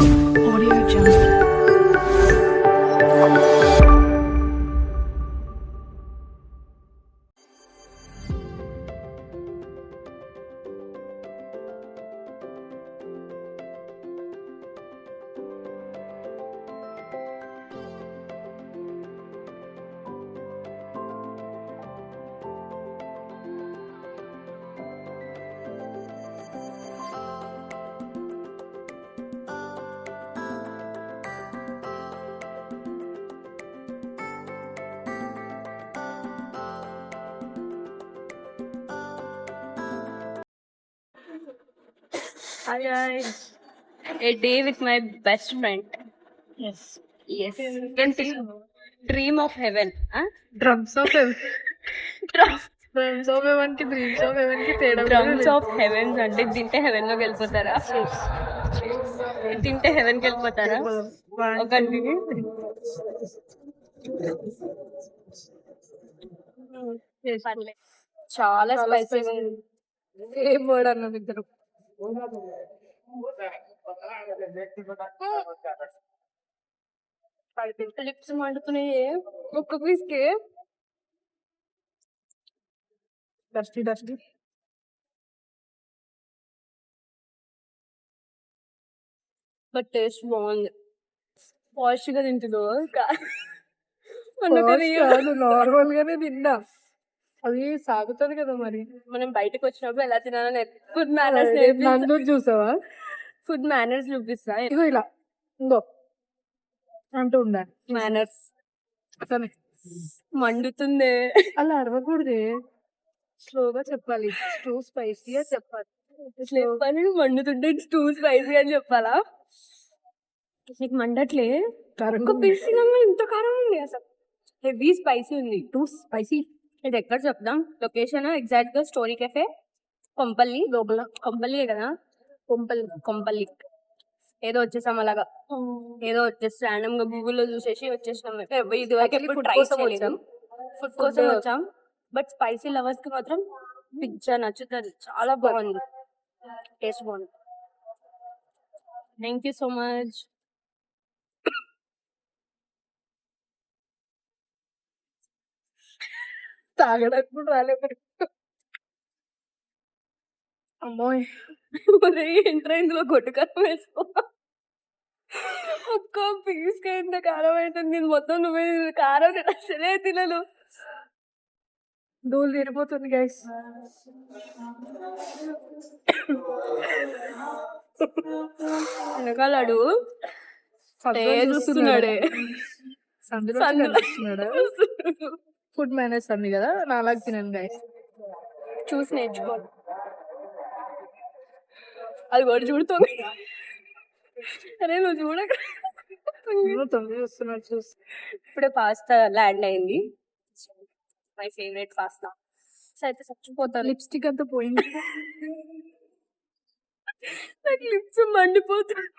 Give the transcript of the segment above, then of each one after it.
Audio Jungle. Hi guys, a day with my best friend. Yes. Yes, dream of heaven. Huh? Drums of heaven. Drums of heaven కి dreams of heaven కి తేడా కూడా drums లేదు. Of heavens అంటే తింటే haven లోకి వెళ్ళిపోతారా? తింటే హెవెన్ కి వెళ్ళిపోతారా? One, ఒక two, three. Yes. పర్లేదు. చాలా స్పైసీ సేమ్ వర్డ్ అన్నది ఇద్దరు. లిప్స్ మండుతున్నాయి ఒక్క పీస్ కి. Dusty dusty. బట్ టేస్ట్ బాగుంది. పాష్ గా తింటుందో నార్మల్ గానే తిన్నా. అది సాగుతుంది కదా మరి. మనం బయటకు వచ్చినప్పుడు ఎలా తినాలని ఫుడ్ మేనర్స్ నందు చూసావా? ఫుడ్ మేనర్స్ చూపిస్తా. ఇగో ఇలా ఇందో అంటూ ఉండాలి మేనర్స్ అసలు మండుతుంది. అలా అరవకూడదే, స్లోగా చెప్పాలి. టూ స్పైసీగా చెప్పాలి. చెప్పాలి మండుతుంటే టూ స్పైసీ అని చెప్పాలా? నీకు మండట్లే? ఒక్క పీస్ ఇంత కారం ఉంది అసలు. హెవీ స్పైసీ ఉంది, టూ స్పైసీ. ఇది ఎక్కడ చెప్దాం లొకేషన్ ఎగ్జాక్ట్ గా? స్టోరీ కెఫే కొంపల్లి లోపల. కొంపల్లి కదా? కొంపల్లి ఏదో వచ్చేసాం అలాగా. ఏదో వచ్చేసి ర్యాండమ్ గా గూగుల్లో చూసేసి వచ్చేసినాం. ఇది వరకు ఎప్పుడు ట్రై చేయలేదు. ఫుడ్ కోసం వచ్చాం. బట్ స్పైసీ లవర్స్ కి మాత్రం పిజ్జా నచ్చుతుంది. చాలా బాగుంది, టేస్ట్ బాగుంది. Thank you so much. తాగడానికి కూడా రాలేదు. అమ్మోయ్ ఎంటర్ ఇందులో గొడ్డు కారం వేసుకో. ఒక్క పీస్ కి ఎంత కారం అవుతుంది. నేను మొత్తం నువ్వే కారం అసలే తినను. డోలు తీరిపోతుంది గైస్. వెనకాలడు చూస్తున్నాడే. ఫుడ్ మేనేజ్ అంది కదా, నాలాగా తినండి గైస్. చూసి నేర్చుకో. అది కూడా చూడుతుంది. అరే నువ్వు చూడక తొందర చూస్తున్నాడు. చూసి ఇప్పుడే పాస్తా ల్యాండ్ అయింది. My favourite pasta. అయితే చచ్చిపోతాను. లిప్స్టిక్ అంతా పోయింది. నాకు లిప్స్ మండిపోతుంది.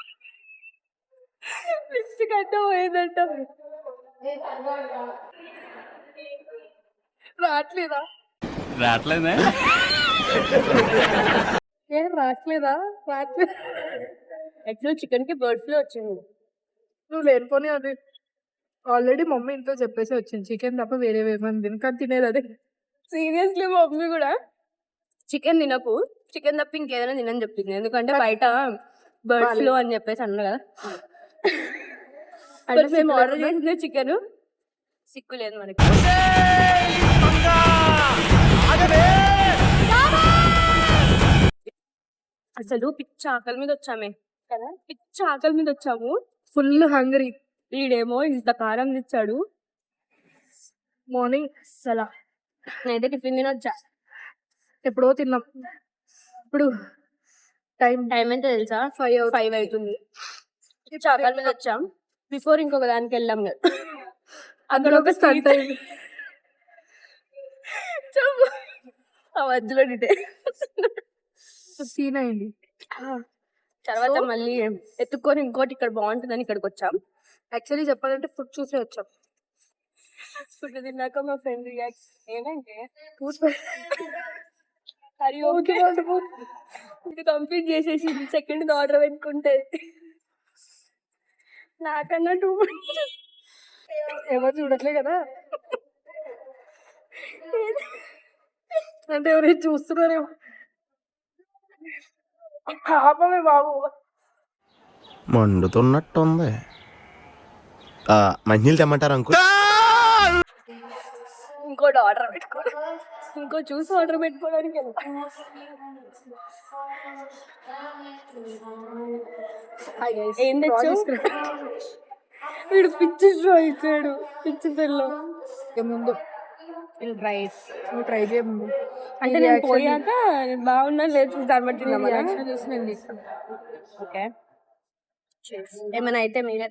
లిప్స్టిక్ అంతా పోయిందంట. రావట్లేదా? రావట్లేదా? ఏం రావట్లేదా? రావట్లేదు. యాక్చువల్ చికెన్ కి బర్డ్ ఫ్లూ వచ్చింది. నువ్వు లేనిపోని అది ఆల్రెడీ మమ్మీ ఇంట్లో చెప్పేసి వచ్చింది. చికెన్ తప్ప వేరే ఏమని తిని, కానీ తినేది అదే. సీరియస్లీ మా మమ్మీ కూడా చికెన్ తినకు, చికెన్ తప్ప ఇంకేదైనా తినని చెప్పింది. ఎందుకంటే బయట బర్డ్ ఫ్లూ అని చెప్పేసి అన్నారు కదా. అంటే మేము ఆర్డర్ చేసిందే చికెన్. సిక్కు లేదు మనకి. అసలు పిచ్చ ఆకలి మీద వచ్చామే కదా, పిచ్చ ఆకలి మీద వచ్చాము. Full Hungary. వీడేమో ఇంత కారం తెచ్చాడు. మార్నింగ్ అసలు నేనైతే టిఫిన్ తినొచ్చా. ఎప్పుడో తిన్నాం. ఇప్పుడు టైం ఎంత తెలుసా? 5 అవుతుంది. పిచ్చ ఆకలి మీద వచ్చాం. బిఫోర్ ఇంకొక దానికి వెళ్ళాం కదా, అక్కడ ఒక స్టార్ట్ అయింది. ఆ మధ్యలో సీన్ అయింది. తర్వాత మళ్ళీ ఎత్తుక్కొని ఇంకోటి ఇక్కడ బాగుంటుందని ఇక్కడికి వచ్చాం. యాక్చువల్లీ చెప్పాలంటే ఫుడ్ చూసే వచ్చాం. ఫుడ్ తిన్నాక మా ఫ్రెండ్ రియాక్ట్ ఏమంటే ఇది కంప్లీట్ చేసేసి సెకండ్ ఆర్డర్ పెట్టుకుంటే నాకన్నా 2 ఎవరు చూడట్లే కదా, అంటే ఎవరైనా చూస్తున్నారేమో. పాపమే బాబు. మండుతున్నట్టుంది. మంచినీళ్ళు తెమ్మంటారు అంకుల్? ఇంకోటి ఆర్డర్ పెట్టుకోవాలి, ఇంకో జ్యూస్ ఆర్డర్ పెట్టుకోవడానికి వెళ్తా. ఏం తెచ్చు? వీడు పిచ్చి షో ఇచ్చాడు, పిచ్చి పిల్ల. ముందు నువ్వు ట్రై చేయ ముందు. అంటే నేను పోయాక బాగున్నా లేదు దాన్ని బట్టి రియాక్షన్ చూసి నేను తీసుకున్నాను. ఓకే, ఏమైనా అయితే మీరే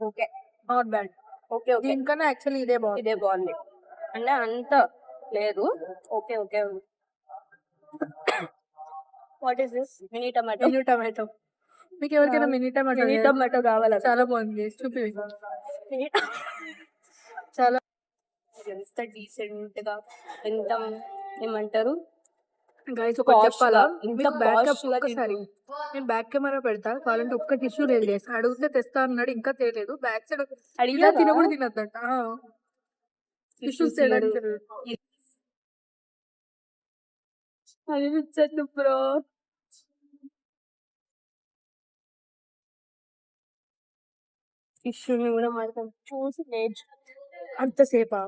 okay, not bad. Okay okay, దీనికన్నా యాక్చువల్లీ ఇదే బాగుంది. ఇదే బాగుంది అంటే అంత లేదు. Okay okay. What is this? Mini tomato. Mini tomato. మీకు ఎవరికైనా మినీ టమాటో? మినీ టమాటో కావాలా? చాలా బాగుంది, చూపి. మినీ చాలా ఎంత డీసెంట్ గా, ఎంత ఏమంటారు గైస్ ఒకటి చెప్పాలా, ఇంత మీకు బ్యాక్ posh గా ఒక్కసారి నేను బ్యాక్ కెమెరా పెడతా కావాలంటే ఒక్క టిష్యూ లేదు చేసి అడిగితే తెస్తా అన్నాడు, ఇంకా తేలేదు. బ్యాక్ సైడ్ ఇలా అడిగినా తినకూడదు, తినద్దంట. టిష్యూస్ తేడానికి అనిపించదు బ్రో. టిష్యూని కూడా మాత్రం చూసి నేర్చు. అంతసేపా?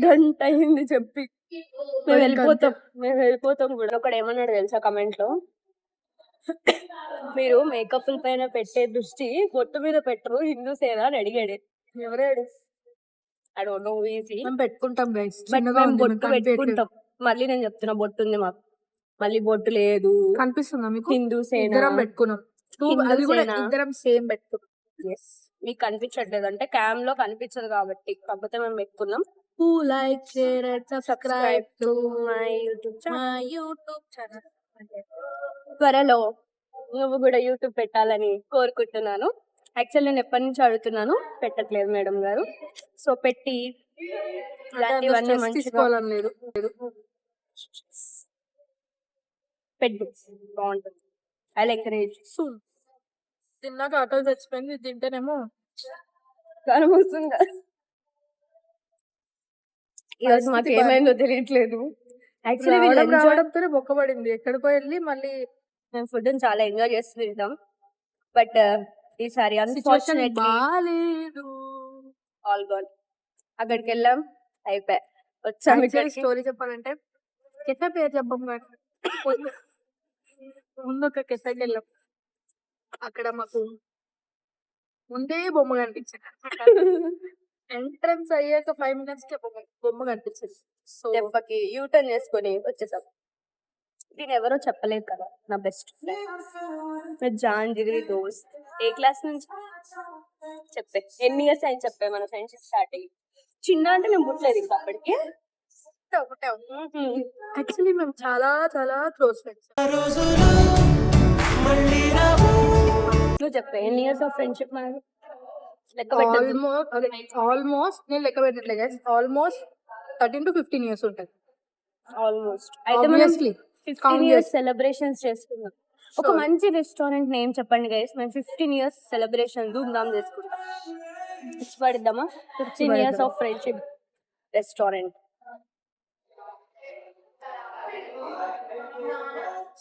గంట అయింది చెప్పి మేము వెళ్ళిపోతాం కూడా. ఒకడు ఏమన్నాడు తెలుసా కమెంట్ లో, మీరు మేకప్ పైన పెట్టే దృష్టి బొట్టు మీద పెట్టరు హిందూసేనా అని అడిగాడు. ఎవరాడు? I don't know, easy. మేము పెట్టుకుంటాం గైస్, బట్ మేము బొట్టు పెట్టుకుంటాం. మళ్ళీ నేను చెప్తున్నా, బొట్టు ఉంది మాకు, మళ్ళీ బొట్టు లేదు. కనిపిస్తుందా మీకు? హిందూసేనా ఇద్దరం పెట్టుకున్నాం, అది కూడా ఇద్దరం సేమ్ పెట్టుకున్నాం. మీకు కనిపించట్లేదు అంటే క్యామ్ లో కనిపించదు కాబట్టి, కాకపోతే మేము పెట్టుకున్నాం. Who like, share and subscribe to my YouTube my YouTube channel. త్వరలో నువ్వు కూడా యూట్యూబ్ పెట్టాలని కోరుకుంటున్నాను. యాక్చువల్ నేను ఎప్పటి నుంచి అడుగుతున్నాను, పెట్టట్లేదు మేడం గారు. సో పెట్టి ఇలాంటివన్నీ మంచిగా తీసుకోవాలని లేదు. పెట్టు, బాగుంటుంది. I like rage. Soon. తిన్నాక ఆకలి చచ్చిపోయింది, ఇది తింటేనేమో కారం వస్తుంది. ఈరోజు మాకు ఏమైందో తెలియట్లేదు. యాక్చువల్లీ రావడంతోనే బొక్కబడింది. ఎక్కడికో వెళ్ళి మళ్ళీ మేము ఫుడ్ చాలా ఎంజాయ్ చేస్తూ తింటాం. బట్ ఈసారి అన్ఫార్చునేట్లీ బాలేదు. All gone. అక్కడికి వెళ్ళాం, అయిపోయా వచ్చాం. స్టోరీ చెప్పాలంటే కెఫే పేరు చెప్పం కానీ ముందు ఒక కెఫేకి వెళ్ళాం. అక్కడ మాకు ముందే బొమ్మ కనిపించింది. ఎంట్రన్స్ అయ్యాక 5 minutes కి బొమ్మ కనిపించింది. సో దెబ్బకి యూటర్న్ చేసుకొని వచ్చేసాం. దీని ఎవరో చెప్పలేదు కదా, నా బెస్ట్ ఫ్రెండ్ జాంజిరి దోస్త్. ఏ క్లాస్ నుంచి చెప్పే, ఎన్ని ఇయర్స్ అయింది చెప్పే మన ఫ్రెండ్షిప్ స్టార్ట్ అయ్యి. చిన్న అంటే నేను పుట్టలేదు ఇంకా అప్పటికి. యాక్చువల్లీ మేము చాలా చాలా క్లోజ్ ఫ్రెండ్స్. నువ్వు చెప్పే ఎన్ని ఇయర్స్ ఆఫ్ ఫ్రెండ్షిప్ మనకి? ఆల్మోస్ట్ నేను లెక్క పెట్టట్లేదు, ఆల్మోస్ట్ 13 to 15 years ఉంటుంది. ఆల్మోస్ట్. అయితే మనం Obviously. 15 years సెలబ్రేషన్స్ చేసుకుందాం. ఒక మంచి రెస్టారెంట్ నేమ్ చెప్పండి గైస్, మేము 15 years సెలబ్రేషన్ ధూమ్ధాం చేసుకుంటాం. ఇష్టపడిద్దామా? 15 years of friendship restaurant.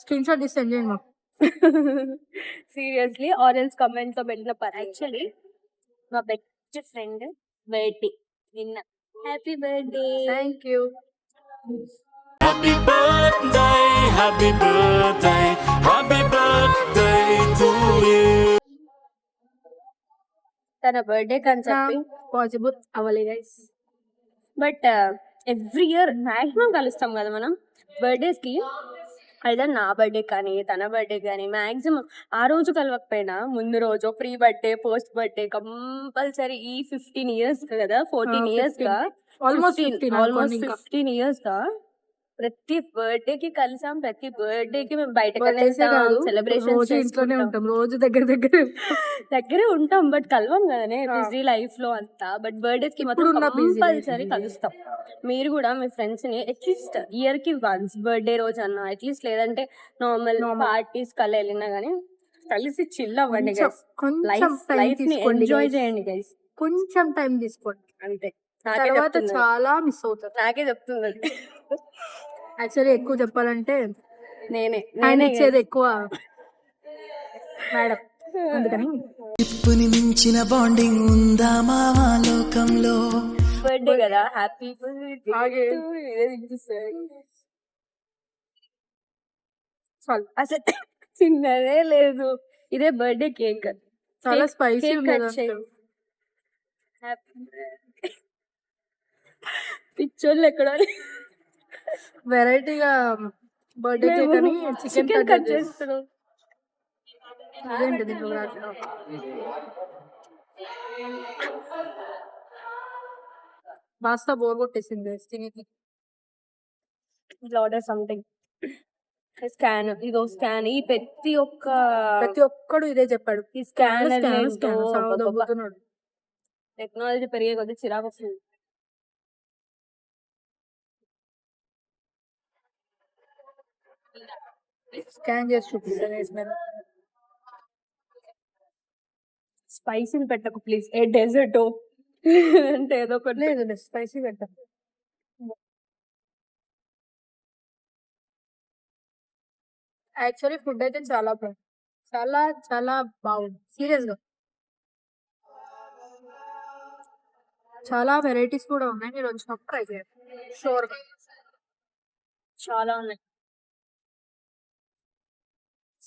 Screen shot తీసి సెండ్ చేయండి మాకు. సీరియస్లీ, ఆరెంజ్ కమెంట్ లో పెట్టిన పని. యాక్చువల్లీ మా బెస్ట్ ఫ్రెండ్ బర్త్డే నిన్న. Happy birthday. Thank you. Happy birthday, happy birthday, happy birthday to you. తన బర్త్డే కని చెప్పి పాసిబుల్ అవ్వాలి guys. But every year maximum కలుస్తాం కదా మనం బర్త్డేస్ కి. అయితే నా బర్త్డే కానీ తన బర్త్డే కానీ మాక్సిమం ఆ రోజు కలవకపోయినా ముందు రోజు pre birthday post birthday compulsory. ఈ 15 years కదా, 14 years గా, ఆల్మోస్ట్ 15 years గా ప్రతి బర్త్డే కి కలిసాం, ప్రతి బర్త్డే కి మేము బయటకు బర్త్డేసే కాదు సెలబ్రేషన్ రోజు ఇంట్లోనే ఉంటాం, రోజు దగ్గరే ఉంటాం బట్ కలవం కదనే బిజీ లైఫ్ లో అంతా. బట్ బర్త్డేస్ కి మాత్రం ఇప్పుడున్న busy కంపల్సరీ కలుస్తాం. మీరు కూడా మీ ఫ్రెండ్స్ ని అట్లీస్ట్ ఇయర్ కి వన్స్ బర్త్డే రోజు అన్న అట్లీస్ట్, లేదంటే నార్మల్ పార్టీస్ కల్లా వెళ్ళినా గానీ కలిసి చిల్ అవ్వండి గైస్. లైఫ్ ని ఎంజాయ్ చేయండి గైస్. కొంచెం టైం తీసుకోండి అంతే. తర్వాత చాలా మిస్ అవుతారు. నాకే చెప్తుంది యాక్చువల్లీ ఎక్కువ చెప్పాలంటే నేనే ఆయన ఇచ్చేది ఎక్కువ మేడం, అందుకని చిప్పుని మించిన బాండింగ్ ఉందా మావా లోకంలో. బర్త్డే కదా, హ్యాపీ ఆగే. చాలు. అసలు చిన్నదే లేదు. ఇదే బర్త్డే కేక్, చాలా స్పైసీ పిచ్చోళ్ళు ఎక్కడో వెరైటీగా బర్త్డే కేక్ అని చికెన్ కట్ చేస్తున్నాం. అదేంటిది పాస్తా బోర్ కొట్టేసింది తినేకి. ఆర్డర్ సంథింగ్ స్కాన్, ఇదో స్కాన్. ఈ ప్రతి ఒక్కడు ఇదే చెప్పాడు, ఈ స్కాన్ దొబ్బుతున్నాడు. టెక్నాలజీ పెరిగే కొద్ది చిరాకు వస్తుంది. స్కాన్ చేసి చూపిస్తాను. స్పైసీని పెట్టకు ప్లీజ్, ఏ డెజర్ట్ అంటే ఏదో ఒకటి. లేదు స్పైసీ పెట్టా. యాక్చువల్లీ ఫుడ్ అయితే చాలా చాలా చాలా బాగుంది, సీరియస్ గా. చాలా వెరైటీస్ కూడా ఉన్నాయి, మీరు వచ్చినప్పుడు ట్రై చేయండి. షూర్ గా చాలా ఉన్నాయి.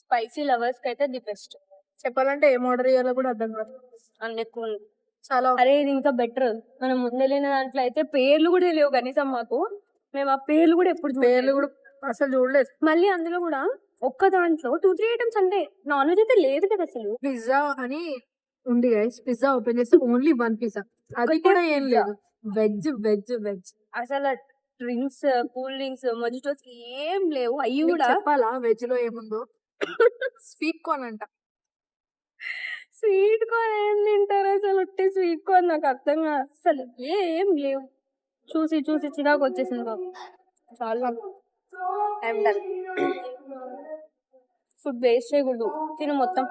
స్పైసీ లవర్స్ కి అయితే ది బెస్ట్. చెప్పాలంటే ఏం ఆర్డర్ చేయాలో కూడా అర్థం కాదు, అన్ని ఎక్కువ ఉంది. చాలా. అరే ఇది ఇంకా బెటర్. మనం ముందు వెళ్ళిన దాంట్లో అయితే పేర్లు కూడా తెలియవు కనీసం మాకు. మేము ఆ పేర్లు కూడా ఎప్పుడు పేర్లు కూడా అసలు చూడలేదు. మళ్ళీ అందులో కూడా ఒక్క దాంట్లో 2-3 ఐటమ్స్ అంటే నాన్ వెజ్ అయితే లేదు కదా అసలు. పిజ్జా అని ఉంది గైస్, పిజ్జా ఓపెన్ చేస్తే ఓన్లీ 1 పిజ్జా, అది కూడా ఏం లేదు. వెజ్ వెజ్ వెజ్ అసలు డ్రింక్స్, కూల్ డ్రింక్స్, మొజిటోస్ ఏం లేవు. అవి కూడా చెప్పాలా వెజ్ లో ఏముందో? స్వీట్ కార్న్ అంట. స్వీట్ కార్న్ ఏం తింటారు అసలు? ఉట్టి స్వీట్ కార్న్ నాకు అర్థం కాదు అసలు. ఏం లేవు. చూసి చూసి చిరాకు వచ్చేసింది బాబు. చాలా ఫుడ్ వేస్ట్ చేయకూడదు, తిను మొత్తం.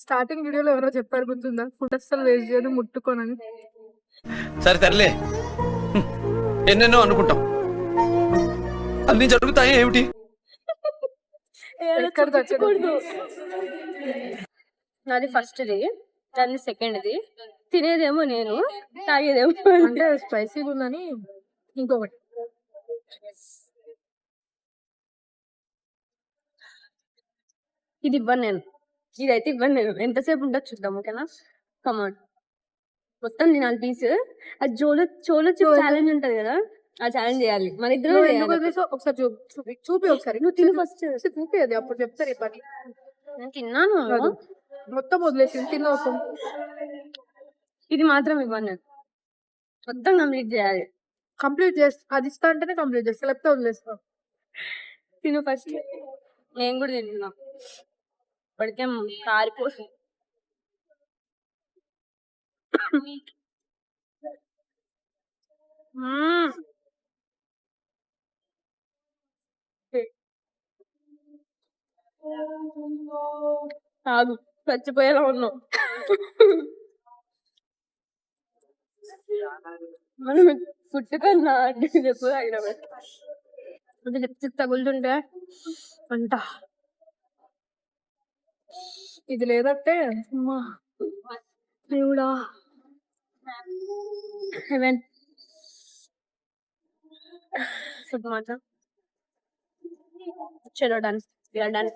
స్టార్టింగ్ వీడియోలో ఎవరో చెప్పారు గుర్తుందా, ఫుడ్ అస్సలు వేస్ట్ చేయదు ముట్టుకోనని. సరే తరలే, ఎన్నెన్నో అనుకుంటాం, అన్ని జరుగుతాయి ఏమిటి? ఎక్కడ తెచ్చకూడదు. నాది ఫస్ట్ది, దాన్ని సెకండ్ది. తినేదేమో నేను, తాగేదేమో అంటే స్పైసీగా ఉందని ఇంకొకటి. ఇది ఇవ్వను నేను, ఇదైతే ఇవ్వను నేను. ఎంతసేపు ఉండదు చూద్దాం, ఓకేనా? కమాన్, మొత్తం తినాలి పీస్. అది చోలో ఛాలెంజ్ ఉంటది కదా, ఆ ఛాలెంజ్ చేయాలి మన ఇద్దరు. ఒకసారి చూపి ఒకసారి. నువ్వు తిను ఫస్ట్. చూపి, అది అప్పుడు చెప్తారు ఈ పని. నేను తిన్నాను, మొత్తం వదిలేసి తిన్న. ఇది మాత్రం ఇవ్వను నేను, మొత్తం కంప్లీట్ చేయాలి. కంప్లీట్ చేస్తా, అది ఇస్తా అంటేనే కంప్లీట్ చేస్తా, లేకపోతే వదిలేస్తా. తిను ఫస్ట్. నేను కూడా తింటున్నా, ఇప్పటికే కారిపో. కాదు, చచ్చిపోయేలా ఉన్నావు. మనం ఫుడ్ కన్నా ఎప్పుడు అయినా లిప్స్టిక్ తగులుతుంటే అంట. ఇది లేదంటే దేవుడా. హెవెన్ ఫుడ్ మాత్రం. చలో డన్, డన్.